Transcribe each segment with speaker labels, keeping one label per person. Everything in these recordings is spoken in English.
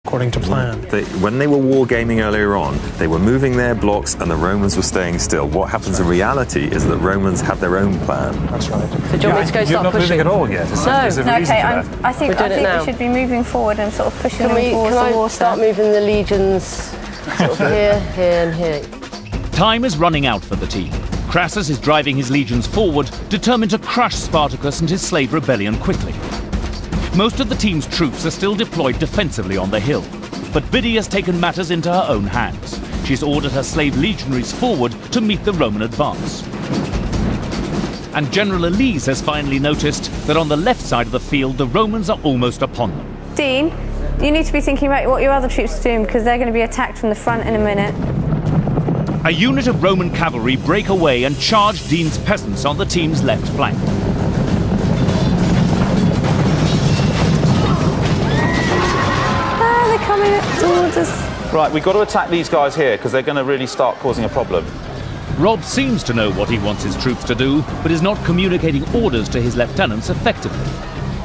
Speaker 1: according to plan.
Speaker 2: When they were wargaming earlier on, they were moving their blocks and the Romans were staying still. What happens in reality is that Romans have their own plan.
Speaker 1: That's right.
Speaker 3: So do you want me to go start
Speaker 4: not
Speaker 3: pushing?
Speaker 4: moving at all yet.
Speaker 5: I think we should be moving forward and sort of pushing them towards the water.
Speaker 3: Start moving the legions sort of here, here and here?
Speaker 6: Time is running out for the team. Crassus is driving his legions forward, determined to crush Spartacus and his slave rebellion quickly. Most of the team's troops are still deployed defensively on the hill, but Biddy has taken matters into her own hands. She's ordered her slave legionaries forward to meet the Roman advance. And General Elise has finally noticed that on the left side of the field, the Romans are almost upon them.
Speaker 5: Dean, you need to be thinking about what your other troops are doing, because they're going to be attacked from the front in a minute.
Speaker 6: A unit of Roman cavalry break away and charge Dean's peasants on the team's left flank.
Speaker 5: They're coming towards us.
Speaker 7: Right, we've got to attack these guys here because they're going to really start causing a problem.
Speaker 6: Rob seems to know what he wants his troops to do, but is not communicating orders to his lieutenants effectively.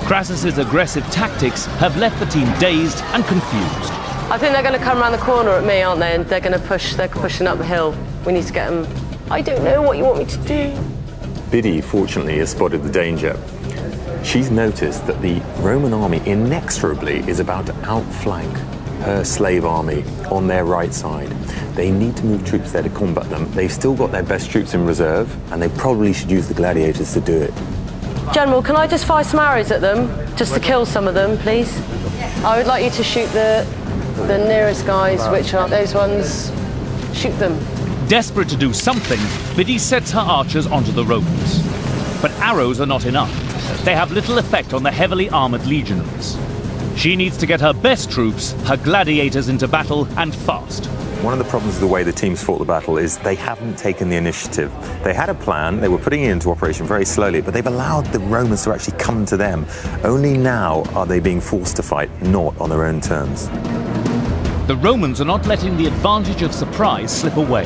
Speaker 6: Crassus's aggressive tactics have left the team dazed and confused.
Speaker 3: I think they're going to come around the corner at me, aren't they? And they're going to push. They're pushing up the hill. We need to get them. I don't know what you want me to do.
Speaker 2: Biddy, fortunately, has spotted the danger. She's noticed that the Roman army inexorably is about to outflank her slave army on their right side. They need to move troops there to combat them. They've still got their best troops in reserve, and they probably should use the gladiators to do it.
Speaker 3: General, can I just fire some arrows at them, just to kill some of them, please? I would like you to shoot the nearest guys, which are those ones. Shoot them.
Speaker 6: Desperate to do something, Biddy sets her archers onto the Romans. But arrows are not enough. They have little effect on the heavily armoured legionaries. She needs to get her best troops, her gladiators, into battle, and fast.
Speaker 2: One of the problems with the way the teams fought the battle is they haven't taken the initiative. They had a plan, they were putting it into operation very slowly, but they've allowed the Romans to actually come to them. Only now are they being forced to fight, not on their own terms.
Speaker 6: The Romans are not letting the advantage of surprise slip away.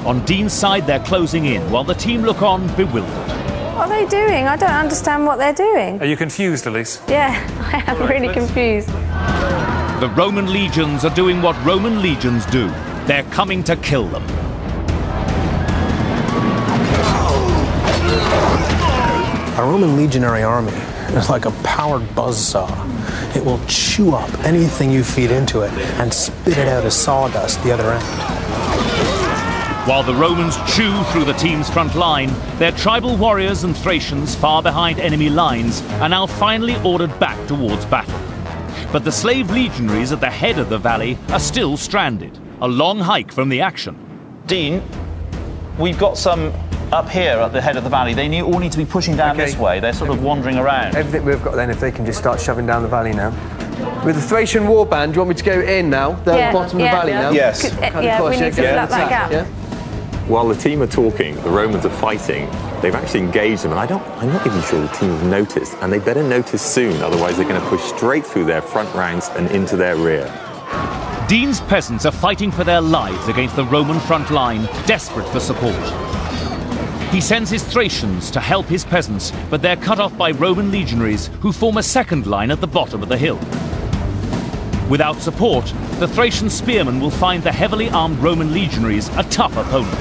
Speaker 6: On Dean's side, they're closing in, while the team look on, bewildered.
Speaker 5: What are they doing? I don't understand what they're doing.
Speaker 4: Are you confused, Elise?
Speaker 5: Yeah, I am really confused.
Speaker 6: The Roman legions are doing what Roman legions do. They're coming to kill them.
Speaker 1: A Roman legionary army is like a powered buzzsaw. It will chew up anything you feed into it and spit it out as sawdust the other end.
Speaker 6: While the Romans chew through the team's front line, their tribal warriors and Thracians far behind enemy lines are now finally ordered back towards battle. But the slave legionaries at the head of the valley are still stranded, a long hike from the action.
Speaker 7: Dean, we've got some up here at the head of the valley. They all need to be pushing down this way. They're sort of wandering around.
Speaker 8: Everything we've got then, if they can just start shoving down the valley now. With the Thracian warband, do you want me to go in now? The bottom of the valley now?
Speaker 7: Yes.
Speaker 5: We need to fill up that gap.
Speaker 8: Yeah.
Speaker 2: While the team are talking, the Romans are fighting. They've actually engaged them, and I'm not even sure the team have noticed, and they better notice soon, otherwise they're going to push straight through their front ranks and into their rear.
Speaker 6: Dean's peasants are fighting for their lives against the Roman front line, desperate for support. He sends his Thracians to help his peasants, but they're cut off by Roman legionaries who form a second line at the bottom of the hill. Without support, the Thracian spearmen will find the heavily armed Roman legionaries a tough opponent.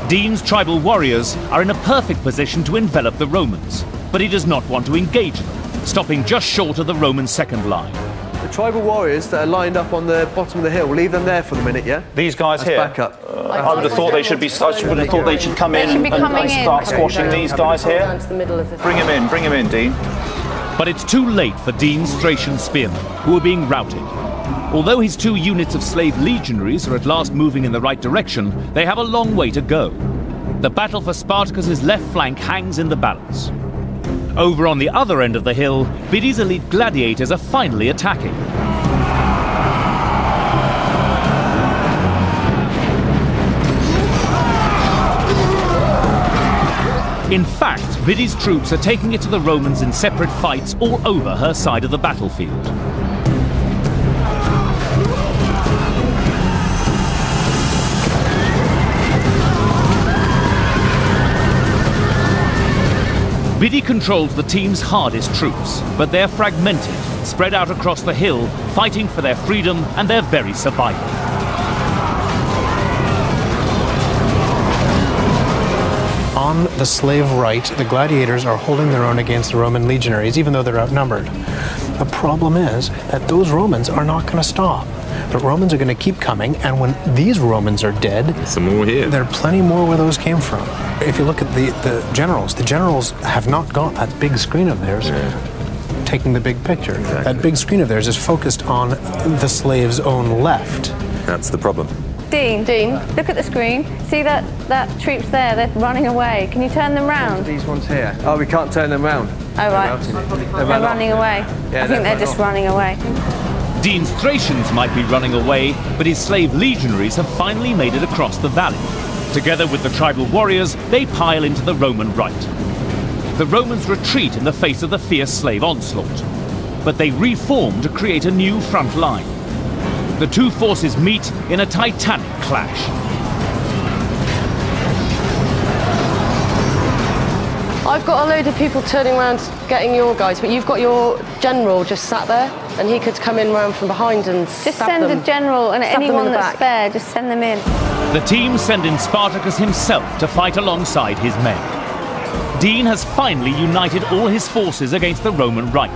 Speaker 6: Dean's tribal warriors are in a perfect position to envelop the Romans, but he does not want to engage them, stopping just short of the Roman second line.
Speaker 8: The tribal warriors that are lined up on the bottom of the hill, leave them there for the minute, yeah?
Speaker 7: These guys here.
Speaker 8: Back up.
Speaker 7: I would have thought they should be. I would have thought they should come in and start squashing these guys here. Bring him in, Dean.
Speaker 6: But it's too late for Dean's Thracian spearmen, who are being routed. Although his 2 units of slave legionaries are at last moving in the right direction, they have a long way to go. The battle for Spartacus's left flank hangs in the balance. Over on the other end of the hill, Biddy's elite gladiators are finally attacking. In fact, Biddy's troops are taking it to the Romans in separate fights all over her side of the battlefield. Biddy controls the team's hardest troops, but they're fragmented, spread out across the hill, fighting for their freedom and their very survival.
Speaker 1: On the slave right, the gladiators are holding their own against the Roman legionaries, even though they're outnumbered. The problem is that those Romans are not going to stop. The Romans are going to keep coming, and when these Romans are dead,
Speaker 2: some more here.
Speaker 1: There are plenty more where those came from. If you look at the generals have not got that big screen of theirs taking the big picture.
Speaker 2: Exactly.
Speaker 1: That big screen of theirs is focused on the slaves' own left.
Speaker 2: That's the problem.
Speaker 5: Dean, look at the screen. See that troops there? They're running away. Can you turn them round?
Speaker 8: These ones here. Oh, we can't turn them round.
Speaker 5: Oh, right. They're running away.
Speaker 8: Yeah,
Speaker 5: I think they're just running away.
Speaker 6: Dean's Thracians might be running away, but his slave legionaries have finally made it across the valley. Together with the tribal warriors, they pile into the Roman right. The Romans retreat in the face of the fierce slave onslaught, but they reform to create a new front line. The two forces meet in a titanic clash.
Speaker 3: I've got a load of people turning around getting your guys, but you've got your general just sat there, and he could come in round from behind and
Speaker 5: just send the general and anyone that's spare, just send them in.
Speaker 6: The team send in Spartacus himself to fight alongside his men. Dean has finally united all his forces against the Roman right,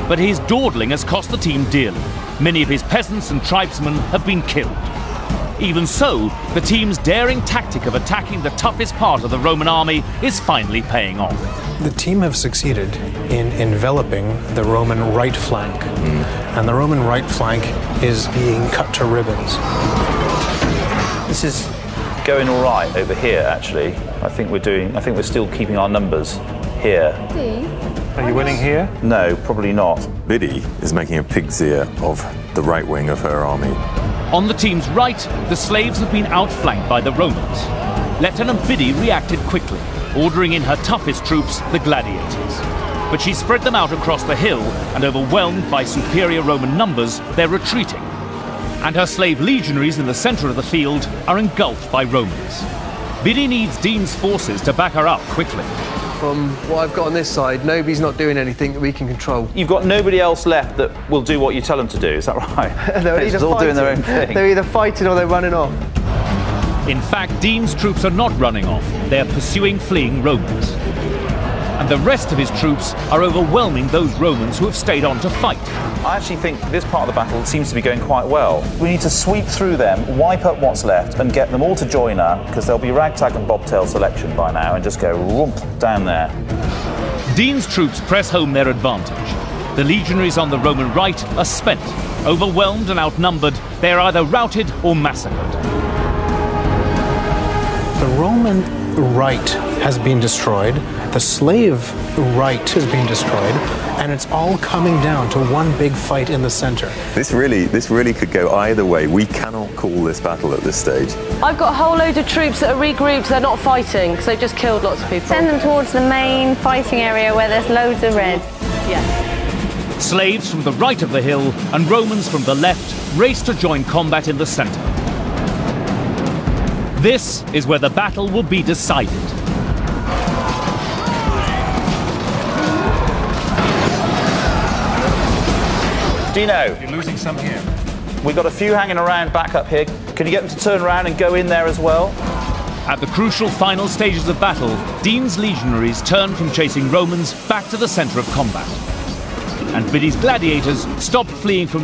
Speaker 6: but his dawdling has cost the team dearly. Many of his peasants and tribesmen have been killed. Even so, the team's daring tactic of attacking the toughest part of the Roman army is finally paying off.
Speaker 1: The team have succeeded in enveloping the Roman right flank, and the Roman right flank is being cut to ribbons.
Speaker 7: This is going all right over here, actually. I think we're still keeping our numbers here.
Speaker 4: Are you winning here?
Speaker 7: No, probably not.
Speaker 2: Biddy is making a pig's ear of the right wing of her army.
Speaker 6: On the team's right, the slaves have been outflanked by the Romans. Lieutenant Biddy reacted quickly, ordering in her toughest troops, the gladiators. But she spread them out across the hill, and overwhelmed by superior Roman numbers, they're retreating. And her slave legionaries in the center of the field are engulfed by Romans. Biddy needs Dean's forces to back her up quickly.
Speaker 8: From what I've got on this side, nobody's not doing anything that we can control.
Speaker 7: You've got nobody else left that will do what you tell them to do, is that right?
Speaker 8: They're either
Speaker 7: all doing their own thing.
Speaker 8: They're either fighting or they're running off.
Speaker 6: In fact, Dean's troops are not running off. They are pursuing fleeing Romans. And the rest of his troops are overwhelming those Romans who have stayed on to fight.
Speaker 7: I actually think this part of the battle seems to be going quite well. We need to sweep through them, wipe up what's left, and get them all to join her, because there'll be ragtag and bobtail selection by now, and just go rump down there.
Speaker 6: Dean's troops press home their advantage. The legionaries on the Roman right are spent. Overwhelmed and outnumbered, they are either routed or massacred.
Speaker 1: The Roman right has been destroyed, the slave right has been destroyed, and it's all coming down to one big fight in the center.
Speaker 2: This really could go either way. We cannot call this battle at this stage.
Speaker 3: I've got a whole load of troops that are regrouped, they're not fighting, because they've just killed lots of people.
Speaker 5: Send them towards the main fighting area where there's loads of red.
Speaker 3: Yeah.
Speaker 6: Slaves from the right of the hill and Romans from the left race to join combat in the center. This is where the battle will be decided.
Speaker 7: Dino,
Speaker 4: You're losing some here.
Speaker 7: we've got a few hanging around back up here. Can you get them to turn around and go in there as well?
Speaker 6: At the crucial final stages of battle, Dean's legionaries turn from chasing Romans back to the center of combat. And Biddy's gladiators stop fleeing from